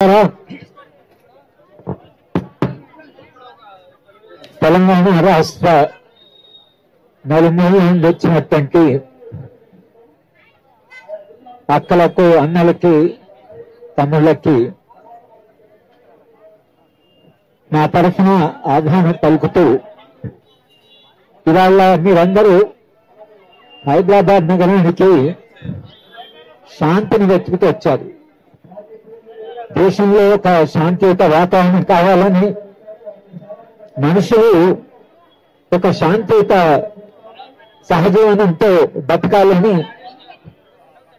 మిత్రులారా, తెలంగాణ రాష్ట్ర నలుమూల నుండి వచ్చినటువంటి అక్కలకు, అన్నలకి, తమ్ముళ్ళకి నా తరఫున ఆహ్వానం పలుకుతూ ఇవాళ మీరందరూ హైదరాబాద్ నగరానికి శాంతిని వెతుకుతూ వచ్చారు. దేశంలో ఒక శాంతియుత వాతావరణం కావాలని, మనుషులు ఒక శాంతియుత సహజీవనంతో బతకాలని,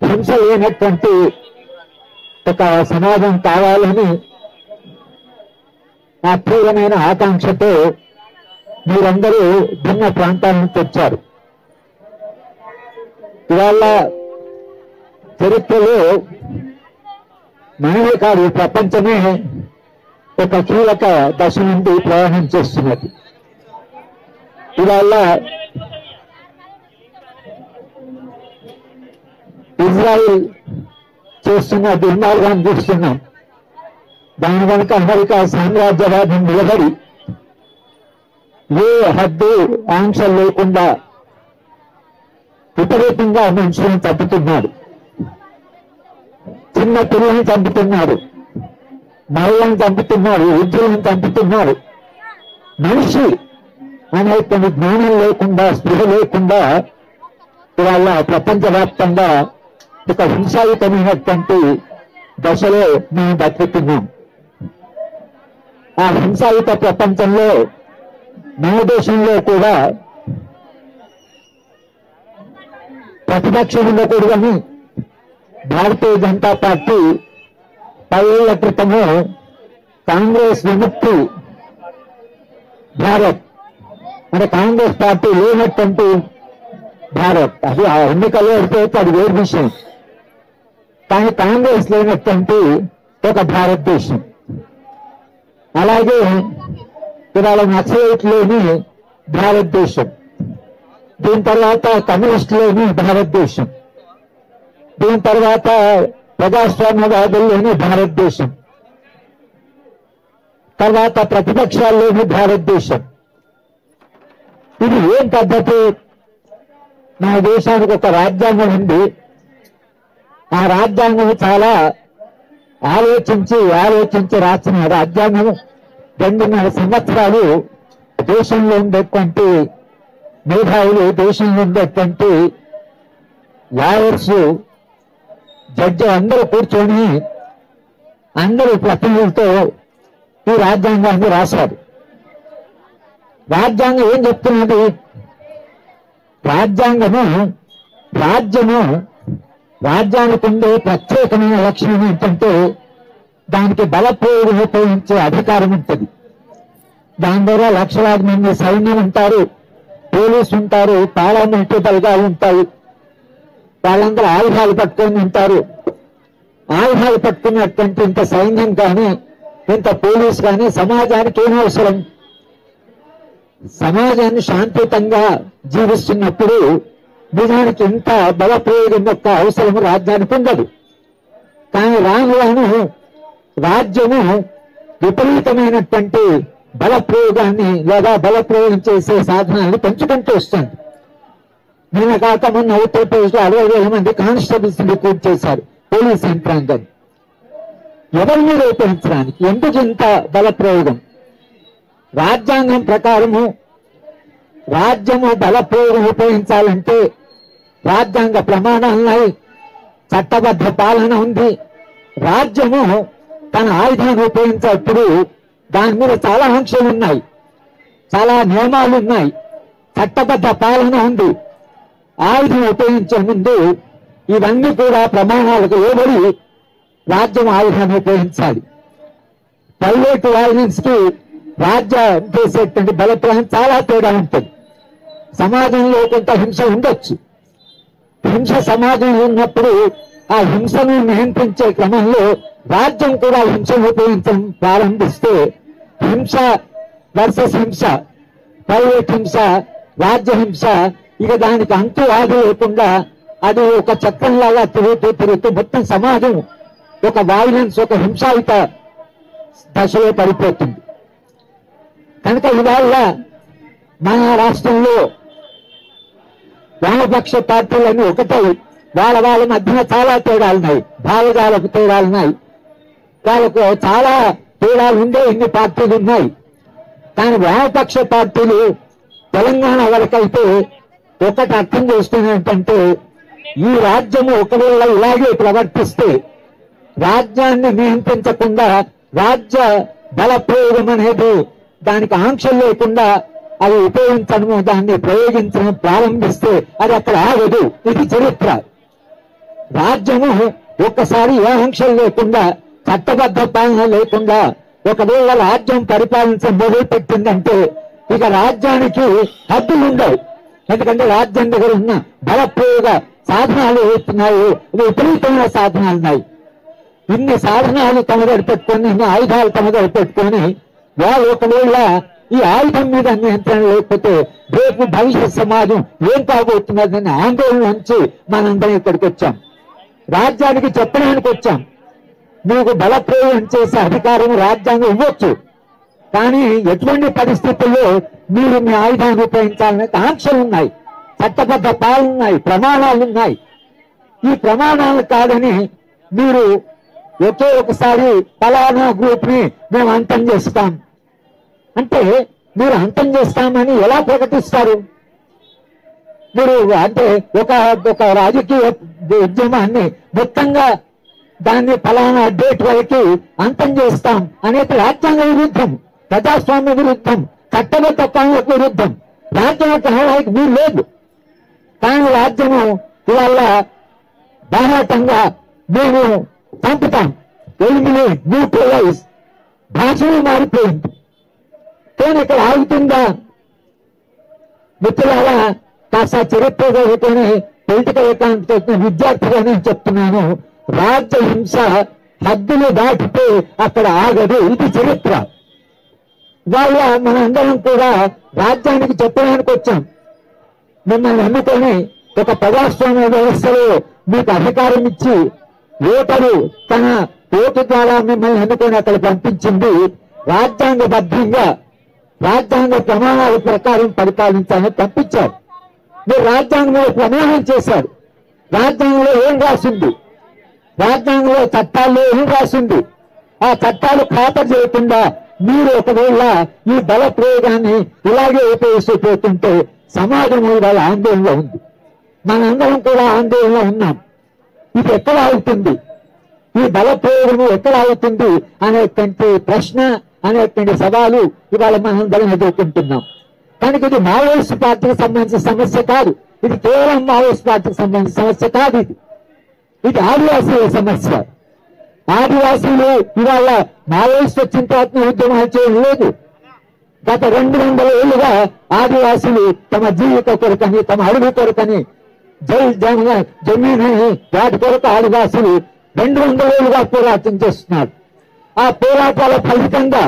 హింస లేనటువంటి ఒక సమాజం కావాలని ఆ తీవ్రమైన ఆకాంక్షతో మీరందరూ భిన్న ప్రాంతాల నుంచి వచ్చారు. ఇవాళ చరిత్రలో మనమే కాదు, ప్రపంచమే ఒక కీలక దశ నుండి ప్రయాణం చేస్తున్నది. ఇవాళ ఇజ్రాయిల్ చేస్తున్న దుర్మార్గాన్ని చూస్తున్నాం. దాని వెనుక అమెరికా సామ్రాజ్యవాదం నిలబడి ఏ హద్దు ఆంక్షలు లేకుండా విపరీతంగా మనుషులను చంపుతున్నాడు. చిన్న పిల్లల్ని చంపుతున్నాడు, మహిళలను చంపుతున్నాడు, వృద్ధులను చంపుతున్నాడు. మనిషి అనేటువంటి జ్ఞానం లేకుండా, స్పృహ లేకుండా ఇవాళ ప్రపంచవ్యాప్తంగా ఒక హింసాయుతమైనటువంటి దశలో మేము బతుకుతున్నాం. ఆ హింసాయుత ప్రపంచంలో మన దేశంలో కూడా ప్రతిపక్షం ఉండకూడదని భారతీయ జనతా పార్టీ 10 ఏళ్ల క్రితము కాంగ్రెస్ విముక్తి భారత్ అంటే కాంగ్రెస్ పార్టీ లేనటువంటి భారత్, అది ఆ ఎన్నికల్లో అయితే అది వేరు విషయం. కానీ కాంగ్రెస్ లేనటువంటి ఒక భారతదేశం. అలాగే ఇవాళ నక్సలైట్ లేని భారతదేశం, దీని తర్వాత కమ్యూనిస్ట్ లేని భారతదేశం, దీని తర్వాత ప్రజాస్వామ్యవాదుల్లోని భారతదేశం, తర్వాత ప్రతిపక్షాల్లోని భారతదేశం. ఇది ఏం పద్ధతి? మన దేశానికి ఒక రాజ్యాంగం ఉంది. ఆ రాజ్యాంగం చాలా ఆలోచించి రాసిన రాజ్యాంగం. 2.5 సంవత్సరాలు దేశంలో ఉండేటువంటి మేధావులు, దేశంలో ఉండేటువంటి లాయర్స్, జడ్జి అందరూ కూర్చొని అందరూ ప్రతినిధులతో ఈ రాజ్యాంగాన్ని రాశారు. రాజ్యాంగం ఏం చెప్తున్నది? రాజ్యానికి ఉండే ప్రత్యేకమైన లక్షణం ఏంటంటే దానికి బలప్రయోగం ఉపయోగించే అధికారం ఉంటుంది. దాని ద్వారా లక్షలాది మంది సైన్యం ఉంటారు, పోలీసు ఉంటారు, పార్లమెంటరీ బలగాలు ఉంటాయి. వాళ్ళందరూ ఆయుధాలు పట్టుకొని ఉంటారు. ఆయుధాలు పట్టుకున్నటువంటి ఇంత సైన్యం కానీ, ఇంత పోలీసు కానీ సమాజానికి ఏం అవసరం? సమాజాన్ని శాంతియుతంగా జీవిస్తున్నప్పుడు నిజానికి ఇంత బలప్రయోగం యొక్క అవసరం రాజ్యానికి ఉండదు. కానీ రాను రాజ్యము విపరీతమైనటువంటి బలప్రయోగాన్ని లేదా బలప్రయోగం చేసే సాధనాన్ని పెంచుకుంటూ వస్తుంది. నిన్న కాక మొన్న ఉత్తరప్రదేశ్లో 60,000 మంది కానిస్టేబుల్స్ రిక్రూట్ చేశారు, పోలీస్ యంత్రాంగాన్ని. ఎవరిని రూపొందించడానికి? ఎందుకు ఇంత బలప్రయోగం? రాజ్యాంగం ప్రకారము రాజ్యము బలప్రయోగం ఉపయోగించాలంటే రాజ్యాంగ ప్రమాణాలున్నాయి, చట్టబద్ధ పాలన ఉంది. రాజ్యము తన ఆయుధాన్ని ఉపయోగించేటప్పుడు దాని మీద చాలా ఆంక్షలు ఉన్నాయి, చాలా నియమాలు ఉన్నాయి, చట్టబద్ధ పాలన ఉంది. ఆయుధం ఉపయోగించే ముందు ఇవన్నీ కూడా ప్రమాణాలకు లోబడి రాజ్యం ఆయుధాన్ని ఉపయోగించాలి. ప్రైవేట్ వైలెన్స్ కి రాజ్యం చేసేటువంటి బలప్రయోగం చాలా తేడా ఉంటుంది. సమాజంలో కొంత హింస ఉండొచ్చు. హింస సమాజంలో ఉన్నప్పుడు ఆ హింసను నియంత్రించే క్రమంలో రాజ్యం కూడా హింసను ఉపయోగించడం ప్రారంభిస్తే హింస వర్సెస్ హింస, ప్రైవేట్ హింస, రాజ్య హింస, ఇక దానికి అంతు ఆది లేకుండా అది ఒక చక్రంలాగా తిరుగుతూ మొత్తం సమాజం ఒక వైలెన్స్, ఒక హింసాయుత దశలో పడిపోతుంది. కనుక ఇవాళ మన రాష్ట్రంలో వామపక్ష పార్టీలన్నీ ఒకటై వాళ్ళ మధ్యన చాలా తేడాలున్నాయి, భావజాలకు తేడాలున్నాయి, వాళ్ళకు చాలా తేడాలు ఉండే ఇన్ని పార్టీలు ఉన్నాయి. కానీ వామపక్ష పార్టీలు తెలంగాణ వరకైతే ఒకటి అర్థం చేస్తున్నది ఏంటంటే, ఈ రాజ్యము ఒకవేళ ఇలాగే ప్రవర్తిస్తే రాజ్యాన్ని నియంత్రించకుండా రాజ్య బల ప్రయోగం అనేది దానికి ఆంక్షలు లేకుండా అది ఉపయోగించడము, దాన్ని ప్రయోగించడం ప్రారంభిస్తే అది అక్కడ ఆగదు. ఇది చరిత్ర. రాజ్యము ఒక్కసారి ఏ ఆంక్షలు లేకుండా, చట్టబద్ధ పాలన లేకుండా ఒకవేళ రాజ్యం పరిపాలించడం మొదలుపెట్టిందంటే ఇక రాజ్యానికి హద్దులు ఉండవు. ఎందుకంటే రాజ్యం దగ్గర ఉన్న బలప్రయోగ సాధనాలు ఏస్తున్నాయి, విపరీతమైన సాధనాలు ఉన్నాయి. ఇన్ని సాధనాలు తమ దగ్గర పెట్టుకొని, ఇన్ని ఆయుధాలు తమ దగ్గర పెట్టుకొని వాళ్ళు ఒకవేళ ఈ ఆయుధం మీద నియంత్రణ లేకపోతే రేపు భవిష్యత్ సమాజం ఏం కాబోతున్నదని ఆందోళన నుంచి మనందరం ఇక్కడికి వచ్చాం. రాజ్యానికి చెప్పడానికి వచ్చాం, మీకు బలప్రయోగం చేసే అధికారం రాజ్యాంగం ఇవ్వచ్చు, కానీ ఎటువంటి పరిస్థితుల్లో మీరు మీ ఆయుధాన్ని ఉపయోగించాలనే ఆంక్షలు ఉన్నాయి, చట్టబద్ధ పాలన ఉన్నాయి, ప్రమాణాలు ఉన్నాయి. ఈ ప్రమాణాలు కాదని మీరు ఒకే ఒకసారి ఫలానా గ్రూప్ ని మేము అంతం చేస్తాం అంటే మీరు అంతం చేస్తామని ఎలా ప్రకటిస్తారు? మీరు అంటే ఒక రాజకీయ ఉద్యమాన్ని మొత్తంగా దాన్ని ఫలానా డేట్ వరకు అంతం చేస్తాం అనేది రాజ్యాంగ విరుద్ధం, ప్రజాస్వామ్య విరుద్ధం, చట్టబద్ధ పాలనకు విరుద్ధం. రాజ్యాంగ హోదాకి మీరు లేదు. కానీ రాజ్యము ఇవాళ బాహాటంగా మేము పంపుతాం, ఎలిమినేట్, న్యూట్రలైజ్, భాషలు మారిపోయింది. కానీ ఇక్కడ ఆగుతుందా? మిత్రులారా, కాస్త చరిత్ర చదువుకొని పొలిటికల్ ఎకానమీ వచ్చిన విద్యార్థిగా నేను చెప్తున్నాను, రాజ్య హింస హద్దులు దాటితే అక్కడ ఆగదు. ఇది చరిత్ర. వాళ్ళ మనందరం కూడా రాజ్యానికి చెప్పడానికి వచ్చాం, మిమ్మల్ని ఎన్నుకొని ఒక ప్రజాస్వామ్య వ్యవస్థలో మీకు అధికారం ఇచ్చి ఓటరు తన ఓటు ద్వారా మిమ్మల్ని ఎన్నుకొని అక్కడ పంపించింది రాజ్యాంగబద్ధంగా రాజ్యాంగ ప్రమాణాల ప్రకారం పరిపాలించాలని పంపించారు. మీరు రాజ్యాంగంలో ప్రమాణం చేశారు. రాజ్యాంగంలో ఏం రాసింది? రాజ్యాంగంలో చట్టాల్లో ఏం రాసింది? ఆ చట్టాలు ఖాతరు చేయకుండా మీరు ఒకవేళ ఈ బల ప్రయోగాన్ని ఇలాగే ఉపయోగిస్తూ సమాజం ఇవాళ ఆందోళనలో ఉంది. మనందరం కూడా ఆందోళనలో ఉన్నాం. ఇది ఎక్కడ అవుతుంది? ఈ బల ప్రయోగము ఎక్కడ అవుతుంది అనేటువంటి ప్రశ్న, అనేటువంటి సవాలు ఇవాళ మనందరం ఎదుర్కొంటున్నాం. కనుక ఇది మావోయిస్ట్ పార్టీకి సంబంధించిన సమస్య కాదు. ఇది కేవలం మావోయిస్ట్ పార్టీకి సంబంధించిన సమస్య కాదు. ఇది ఆదివాసీల సమస్య. ఆదివాసీలు ఇవాళ మావోయిస్ట్ వచ్చిన తర్వాత ఉద్యమాలు చేయడం లేదు. గత 200 ఏళ్లుగా ఆదివాసీలు తమ జీవిత కొరకని, తమ అడుగు కొరకని, జమీనని వాటి కొరకు ఆదివాసీలు 200 ఏళ్లుగా పోరాటం చేస్తున్నారు. ఆ పోరాటాల ఫలితంగా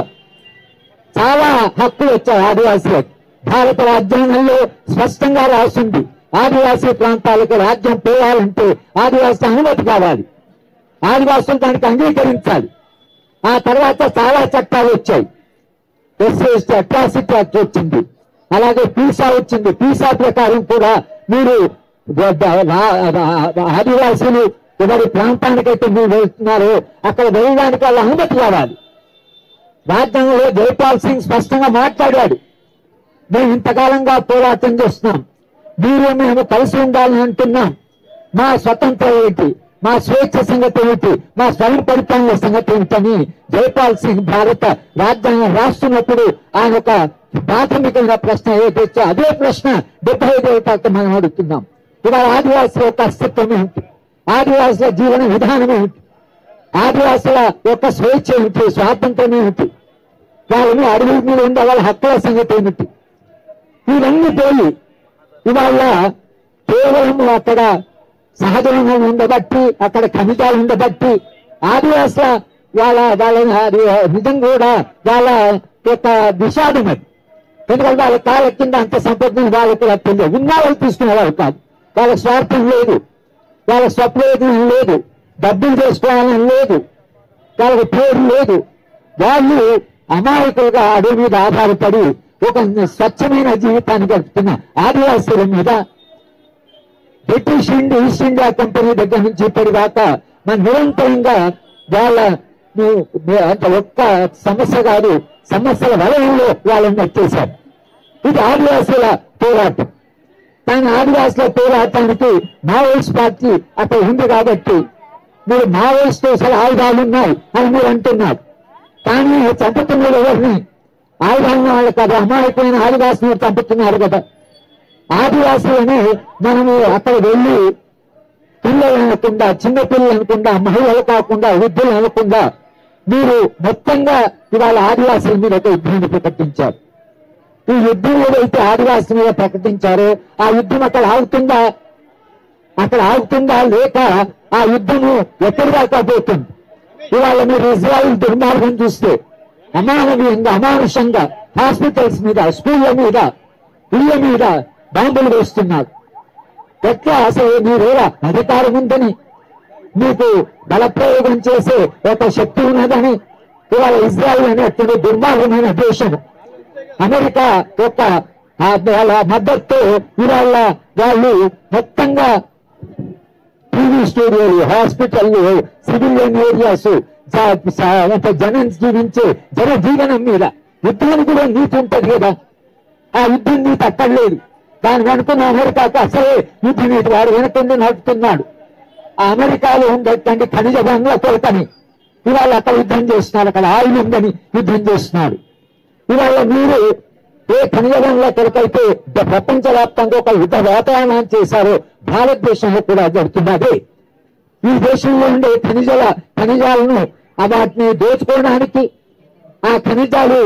చాలా హక్కులు వచ్చాయి ఆదివాసీలకు. భారత రాజ్యాంగంలో స్పష్టంగా రాసింది, ఆదివాసీ ప్రాంతాలకు రాజ్యం పోవాలంటే ఆదివాసీ అనుమతి కావాలి, ఆదివాసులు దానికి అంగీకరించాలి. ఆ తర్వాత చాలా చట్టాలు వచ్చాయి. ఎస్సీ అట్రాసిటీ యాక్ట్ వచ్చింది, అలాగే పీసా వచ్చింది. పీసా ప్రకారం కూడా మీరు ఆదివాసీలు ఎవరి ప్రాంతానికైతే మీరు వెళ్తున్నారో అక్కడ వెళ్ళడానికి వాళ్ళ అనుమతి కావాలి. రాజ్యాంగంలో జైపాల్ సింగ్ స్పష్టంగా మాట్లాడాడు, మేము ఇంతకాలంగా పోరాటం చేస్తున్నాం, మీరు మేము కలిసి ఉండాలని అంటున్నాం, మా స్వతంత్రం ఏంటి, మా స్వేచ్ఛ సంగతి ఏమిటి, మా స్వయం పరిపాలన సంగతి ఏమిటని జైపాల్ సింగ్ భారత రాజ్యాంగం రాస్తున్నప్పుడు ఆయన ఒక ప్రాథమికమైన ప్రశ్న ఏదైతే అదే ప్రశ్న 75 మనం అడుగుతున్నాం. ఇవాళ ఆదివాసుల యొక్క అస్తిత్వం ఏమిటి, ఆదివాసుల జీవన విధానం ఏమిటి, ఆదివాసుల యొక్క స్వేచ్ఛ ఏమిటి, స్వాతంత్రం ఏమిటి, వాళ్ళని అడవి మీద ఉండే వాళ్ళ హక్కుల సంగతి ఏమిటి, ఇవన్నీ పోయి ఇవాళ కేవలం అక్కడ సహజంగా ఉండబట్టి, అక్కడ ఖనిజాలు ఉండబట్టి ఆదివాసుల వాళ్ళ నిజం కూడా వాళ్ళ యొక్క విషాదం అది. ఎందుకంటే వాళ్ళ కాళ్ళ కింద అంత సంపద వాళ్ళకి తెలియదు, ఉన్న వాళ్ళు తీసుకునే వాళ్ళు కాదు. వాళ్ళ స్వార్థం లేదు, వాళ్ళ స్వప్రయోజనం లేదు, డబ్బులు చేసుకోవాలని లేదు, వాళ్ళకి పేరు లేదు. వాళ్ళు అమాయకులుగా అడవి మీద ఆధారపడి ఒక స్వచ్ఛమైన జీవితాన్ని గడుపుతున్న ఆదివాసుల మీద బ్రిటిష్ ఈస్ట్ ఇండియా కంపెనీ దగ్గర నుంచి ఇప్పటిదాకా మన నిరంతరంగా వాళ్ళ అంటే ఒక్క సమస్య కాదు, సమస్యల వలయంలో వాళ్ళని నెట్టేశారు. ఇది ఆదివాసుల పోరాటం. కానీ ఆదివాసుల పోరాటానికి మావోయిస్ట్ పార్టీ అక్కడ ఉంది కాబట్టి మీరు మావోయిస్ట్ అసలు ఆయుధాలు ఉన్నాయి అని మీరు అంటున్నారు. కానీ చంపుతున్నారు ఎవరిని? ఆయుధాలు వాళ్ళు కదా, అమాయకమైన ఆదివాసులు చంపుతున్నారు కదా. ఆదివాసులని మనము అక్కడ వెళ్ళి పిల్లలు అనకుండా, చిన్నపిల్లలు అనకుండా, మహిళలు కాకుండా, వృద్ధులు అనకుండా మీరు మొత్తంగా ఇవాళ ఆదివాసుల మీద ఒక యుద్ధాన్ని ప్రకటించారు. ఈ యుద్ధం ఏదైతే ఆదివాసుల మీద ప్రకటించారో ఆ యుద్ధం అక్కడ ఆగుతుందా? అక్కడ ఆగుతుందా? లేక ఆ యుద్ధము ఎక్కడి దాకా పోతుంది? ఇవాళ మీరు ఇజ్రాయిల్ దుర్మార్గం చూస్తే అమానవీయంగా, అమానుషంగా హాస్పిటల్స్ మీద, స్కూళ్ళ మీద, ఇళ్ల మీద బాంబులు వేస్తున్నారు. ఎట్లా అసలు మీరేరా అధికారం ఉందని, మీకు బలప్రయోగం చేసే ఒక శక్తి ఉన్నదని? ఇవాళ ఇజ్రాయిల్ అనేటువంటి దుర్మార్గమైన దేశం అమెరికా యొక్క వాళ్ళ మద్దతుతో ఇవాళ వాళ్ళు మొత్తంగా టీవీ స్టూడియోలు, హాస్పిటల్లు, సివిలియన్ ఏరియాస్, జనం జీవించే జనజీవనం మీద యుద్ధానికి కూడా నీతి ఉంటుంది కదా. ఆ యుద్ధం నీతి అక్కర్లేదు. దాని వెనుకున్న అమెరికాకు అసలే యుద్ధ నీతి వాడు వెనుకుండి నడుపుతున్నాడు. ఆ అమెరికాలో ఉండేటువంటి ఖనిజ బంగ్లా కొరకని ఇవాళ అక్కడ యుద్ధం చేస్తున్నారు. అక్కడ ఆయిల్ ఉందని యుద్ధం చేస్తున్నాడు. ఇవాళ మీరు ఏ ఖనిజ బంగ్లా కొరకైతే ప్రపంచవ్యాప్తంగా ఒక యుద్ధ వాతావరణాన్ని చేశారో భారతదేశంలో కూడా జరుగుతున్నది. ఈ దేశంలో ఉండే ఖనిజాలను వాటిని దోచుకోవడానికి, ఆ ఖనిజాలు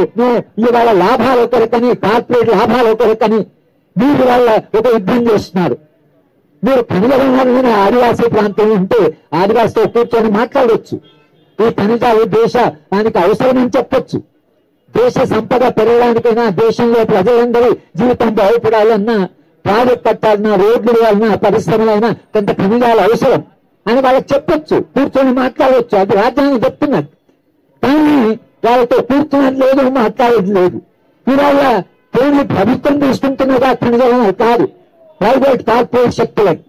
ఇవాళ లాభాల కొరకని, కార్పొరేట్ లాభాల కొరకని మీరు వాళ్ళ ఒక యుద్ధం చేస్తున్నారు. మీరు ఖనిజ బంగారమైన ఆదివాసీ ప్రాంతం ఉంటే ఆదివాసితో కూర్చొని మాట్లాడవచ్చు. ఈ ఖనిజాలు దేశానికి అవసరమని చెప్పొచ్చు. దేశ సంపద పెరగడానికైనా, దేశంలో ప్రజలందరూ జీవితం బాగుపడాలన్నా, ప్రాజెక్ట్ కట్టాలన్నా, రోడ్లు వలన, పరిశ్రమలైనా కొంత ఖనిజాలు అవసరం అని వాళ్ళకి చెప్పొచ్చు. కూర్చొని మాట్లాడవచ్చు. అది రాజ్యాంగం చెప్తున్నది. కానీ వాళ్ళతో కూర్చున్నది లేదు, మాట్లాడేది లేదు. ఇవాళ కేవలం ప్రభుత్వం తీసుకుంటున్నదా ఖనిజాలను కాదు, ప్రైవేట్ కార్పొరేట్ శక్తులని.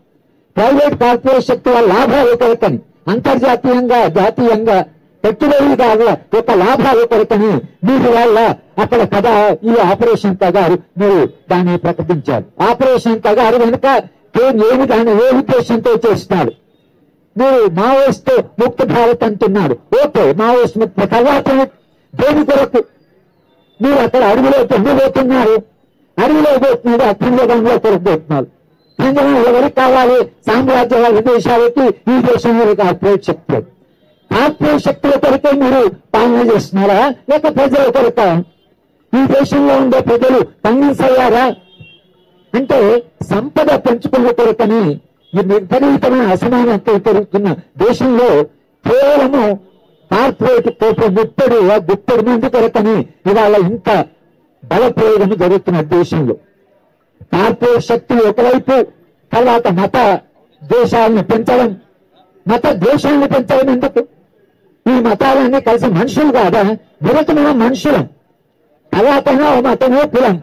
ప్రైవేట్ కార్పొరేట్ శక్తుల లాభాలు కొరకని, అంతర్జాతీయంగా జాతీయంగా పెట్టుబడిదారుల యొక్క లాభాల కొరకని మీరు వాళ్ళ అక్కడ కదా ఈ ఆపరేషన్ కగారు మీరు దాన్ని ప్రకటించారు. ఆపరేషన్ కగారు వెనుక ఏమి దాన్ని ఏ ఉద్దేశంతో చేస్తున్నారు? మీరు మావోయిస్ట్ ముక్త భారత్ అంటున్నారు. ఓకే, మావోయిస్ట్ ముక్త తర్వాత దేని కొరకు మీరు అక్కడ అడవిలో పొందబోతున్నారు? అడవిలో పోతున్నారు, ఖనిజంలో కొరకు పోతున్నారు. ఖనిజం ఎవరికి కావాలి? సామ్రాజ్యవాద దేశాలకి, ఈ దేశంలో కార్పొరేట్ శక్తులు. కార్పొరేట్ శక్తుల కొరకే మీరు పాలన చేస్తున్నారా, లేక ప్రజల కొరక? ఈ దేశంలో ఉండే ప్రజలు కన్విన్స్ అయ్యారా? అంటే సంపద పెంచుకునే కొరకని ఈ విపరీతమైన అసమానత పెరుగుతున్న దేశంలో కేవలము కార్పొరేట్ గుప్పడి మంది కొరకని ఇవాళ ఇంత బలప్రయోగం జరుగుతున్న దేశంలో. కార్పొరేట్ శక్తులు ఒకవైపు, తర్వాత మత దేశాలను పెంచడం. మత ద్వేషాలను పెంచడం ఎందుకు? ఈ మతాలన్నీ కలిసి మనుషులు కాదా? మొదట మనం మనుషులం, తర్వాతనో మతమో కులం.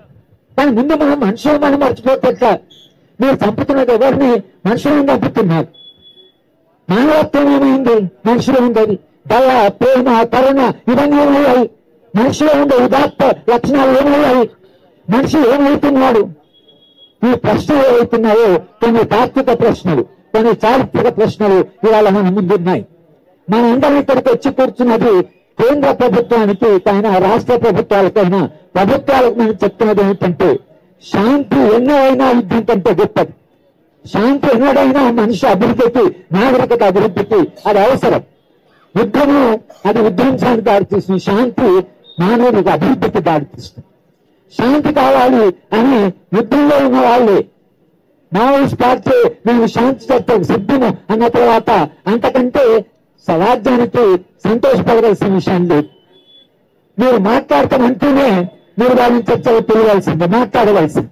కానీ ముందు మనం మనుషులు మనం మర్చిపోతే మీరు చంపుతున్నది ఎవరిని? మనుషులను చంపుతున్నారు. మానవత్వం ఏమైంది? మనుషులు ఉండేది దయ, ప్రేమ, కరుణ ఇవన్నీ ఏమయ్యాయి? మనిషిలో ఉండే ఉదాత్త లక్షణాలు ఏమయ్యాయి? మనిషి ఏమవుతున్నాడు? ఈ ప్రశ్నలు ఏవైతున్నాయో కొన్ని తాత్విక ప్రశ్నలు, కొన్ని చారిత్రక ప్రశ్నలు ఇవాళ మన ముందున్నాయి. మన అందరం ఇక్కడికి వచ్చి కూర్చున్నది కేంద్ర ప్రభుత్వానికి పైన, రాష్ట్ర ప్రభుత్వాలకైనా, ప్రభుత్వాలకు మనం చెప్తున్నది ఏమిటంటే శాంతి ఎన్నడైనా యుద్ధం కంటే గొప్పది. శాంతి ఎన్నడైనా మనిషి అభివృద్ధికి, నాగరికత అభివృద్ధికి అది అవసరం. యుద్ధము అది విధ్వంసానికి దారితీస్తుంది, శాంతి మానవుడికి అభివృద్ధికి దారితీస్తుంది. శాంతి కావాలి అని యుద్ధంలో ఉన్న వాళ్ళే మావోయిస్ట్ పార్టీ మేము శాంతి చర్చకు సిద్ధము అన్న తర్వాత అంతకంటే రాజ్యానికి సంతోషపడవలసిన విషయం లేదు. మీరు మాట్లాడతామంటూనే మీరు వాళ్ళని చర్చలు పిలవాల్సిందే, మాట్లాడవలసింది.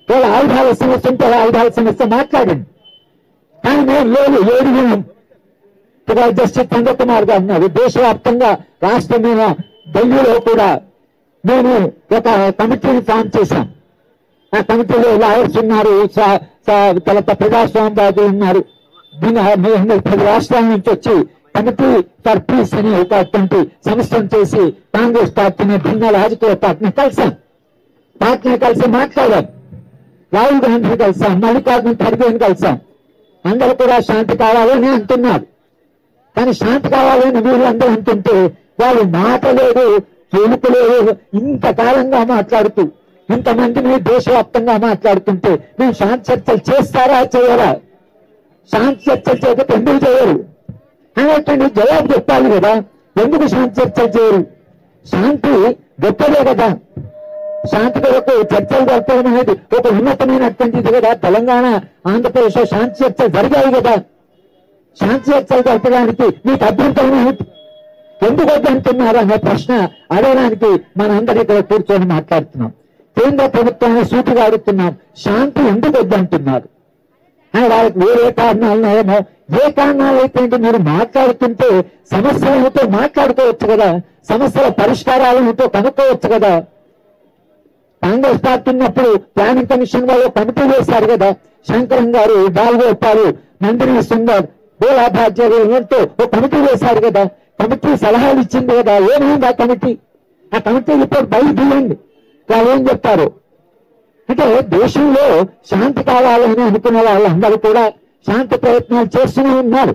వాళ్ళ ఆయుధాల సమస్య ఉంటే ఆయుధాల సమస్య మాట్లాడండి. కానీ మేము లేదు, ఏడుగుణం ఇక్కడ జస్టిస్ చంద్ర కుమార్ గారు ఉన్నారు. దేశవ్యాప్తంగా రాష్ట్రమైన ఢిల్లీలో కూడా మేము ఒక కమిటీని ఫామ్ చేశాం. ఆ కమిటీలో లాయర్స్ ఉన్నారు, తర్వాత ప్రజాస్వామ్యవాదులు ఉన్నారు. 10 రాష్ట్రాల నుంచి వచ్చి కమిటీ ఫర్ పీస్ అనే ఒక అటువంటి సంస్థను చేసి కాంగ్రెస్ పార్టీని, భిన్న రాజకీయ పార్టీని కలిసాం. పార్టీని కలిసి మాట్లాడాం. రాహుల్ గాంధీ కలిసాం, మల్లికార్జున ఖర్గేని కలిసాం. అందరూ కూడా శాంతి కావాలని అంటున్నారు. కానీ శాంతి కావాలని వీళ్ళందరూ అంటుంటే వాళ్ళు మాట లేదు, తెలుపు లేదు. ఇంతకాలంగా మాట్లాడుతూ ఇంతమందిని దేశవ్యాప్తంగా మాట్లాడుతుంటే మేము శాంతి చర్చలు చేస్తారా చేయరా? శాంతి చర్చలు చేయకపోతే ఎందుకు చేయరు అనేటువంటి జవాబు చెప్పాలి కదా. ఎందుకు శాంతి చర్చలు చేయరు? శాంతి గొప్పదే కదా. శాంతి కొరకు చర్చలు జరపడం అనేది ఒక ఉన్నతమైనటువంటిది కదా. తెలంగాణ, ఆంధ్రప్రదేశ్ లో శాంతి చర్చలు జరిగాయి కదా. శాంతి చర్చలు జరపడానికి మీకు అభ్యంతరం ఏమిటి? ఎందుకు వద్దంటున్నారు అనే ప్రశ్న అడగడానికి మనందరూ ఇక్కడ కూర్చొని మాట్లాడుతున్నాం. కేంద్ర ప్రభుత్వాన్ని సూటిగా అడుగుతున్నాం, శాంతి ఎందుకు వద్దంటున్నారు? వాళ్ళకి వేరే కారణాలున్నాయేమో. ఏ కారణాలు అయితే మీరు మాట్లాడుతుంటే సమస్యలతో మాట్లాడుకోవచ్చు కదా, సమస్యల పరిష్కారాలతో కనుక్కోవచ్చు కదా. కాంగ్రెస్ పార్టీ ఉన్నప్పుడు ప్లానింగ్ కమిషన్ వాళ్ళు కమిటీ వేశారు కదా. శంకరం గారు, బాలగోపాలు, నందిని సుందర్, బోలాభాజ్యాలతో ఒక కమిటీ వేశారు కదా. కమిటీ సలహాలు ఇచ్చింది కదా. ఏమైంది ఆ కమిటీ? ఆ కమిటీ రిపోర్ట్ బయట తీయండి. వాళ్ళు ఏం చెప్తారు అంటే దేశంలో శాంతి కావాలని అనుకున్న వాళ్ళందరూ కూడా శాంతి ప్రయత్నాలు చేస్తూనే ఉన్నారు.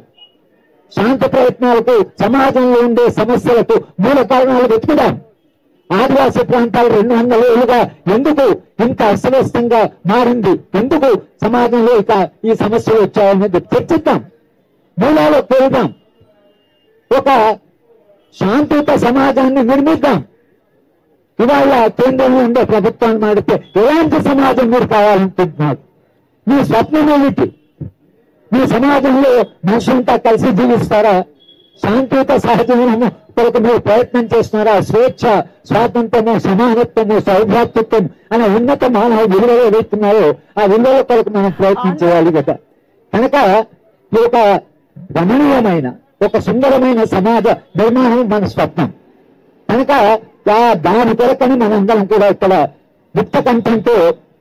శాంతి ప్రయత్నాలకు, సమాజంలో ఉండే సమస్యలకు మూల కారణాలు వెతుకుదాం. ఆదివాసీ ప్రాంతాలు 200 ఏళ్లుగా ఎందుకు ఇంత అస్తవ్యస్తంగా మారింది, ఎందుకు సమాజంలో ఇక ఈ సమస్యలు వచ్చాయనేది చర్చిద్దాం, మూలాలకు వెళ్దాం, ఒక శాంతియుత సమాజాన్ని నిర్మిద్దాం. ఇవాళ కేంద్రంలో ఉండే ప్రభుత్వాన్ని మాడితే ఎలాంటి సమాజం మీరు కావాలనుకుంటున్నారు? మీ స్వప్నం ఏమిటి? మీ సమాజంలో మనుషులంతా కలిసి జీవిస్తారా? శాంతియుత సహజీవనము కొరకు మీరు ప్రయత్నం చేస్తున్నారా? స్వేచ్ఛ, స్వాతంత్రము, సమానత్వము, సౌభ్రాతృత్వం అనే ఉన్నత మానవ విలువలు ఏవైతున్నాయో ఆ విలువల కొరకు మనం ప్రయత్నం చేయాలి కదా. కనుక ఈ ఒక గమనీయమైన, ఒక సుందరమైన సమాజ నిర్మాణం మన స్వప్నం. కనుక దాని కొరకని మనందరం కూడా ఇక్కడ ముక్త కంఠంతో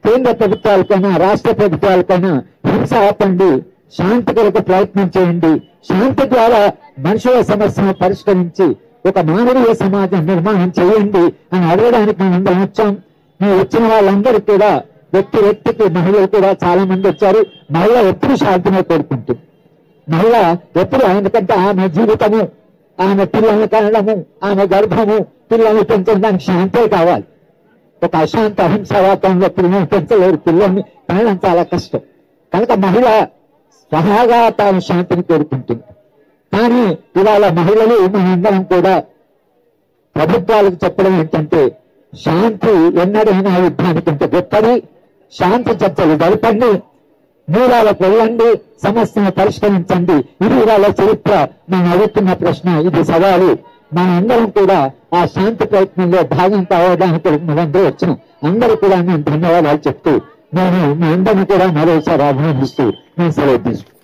కేంద్ర ప్రభుత్వాలకైనా రాష్ట్ర ప్రభుత్వాలకైనా హింస ఆపండి, శాంతి కొరకు ప్రయత్నం చేయండి, శాంతి ద్వారా మనుషుల సమస్యను పరిష్కరించి ఒక మానవీయ సమాజం నిర్మాణం చేయండి అని అడగడానికి మనందరం వచ్చాం. మేము వచ్చిన వాళ్ళందరూ కూడా వ్యక్తికి మహిళలు కూడా చాలా మంది వచ్చారు. మహిళ ఎప్పుడు శాంతిని కోరుకుంటుంది. మహిళ ఎప్పుడు, ఎందుకంటే ఆమె జీవితము, ఆమె పిల్లల్ని కనడము, ఆమె గర్భము, పిల్లల్ని పెంచడానికి శాంతే కావాలి. ఒక అశాంత అహింస వాతావరణంలో పిల్లల్ని పెంచలేరు, పిల్లల్ని కనడం చాలా కష్టం. కనుక మహిళ స్వహాగా తాను శాంతిని కోరుకుంటుంది. కానీ ఇవాళ మహిళలు మనందరం కూడా ప్రభుత్వాలకు చెప్పడం ఏంటంటే శాంతి ఎన్నడైనా యుద్ధానికంటే గొప్పది, శాంతి చర్చలు జరపండి, మూలాలకు వెళ్ళండి, సమస్యను పరిష్కరించండి. ఇది ఇవాళ చరిత్ర. మనం అడుగుతున్న ప్రశ్న, ఇది సవాలు. మనందరం కూడా ఆ శాంతి ప్రయత్నంలో భాగం కావడానికి మనందరూ వచ్చిన అందరూ కూడా నేను ధన్యవాదాలు చెప్తూ నేను మీ అందరినీ కూడా మరోసారి అభినందిస్తూ నేను సెలవు తీసుకుంటాను.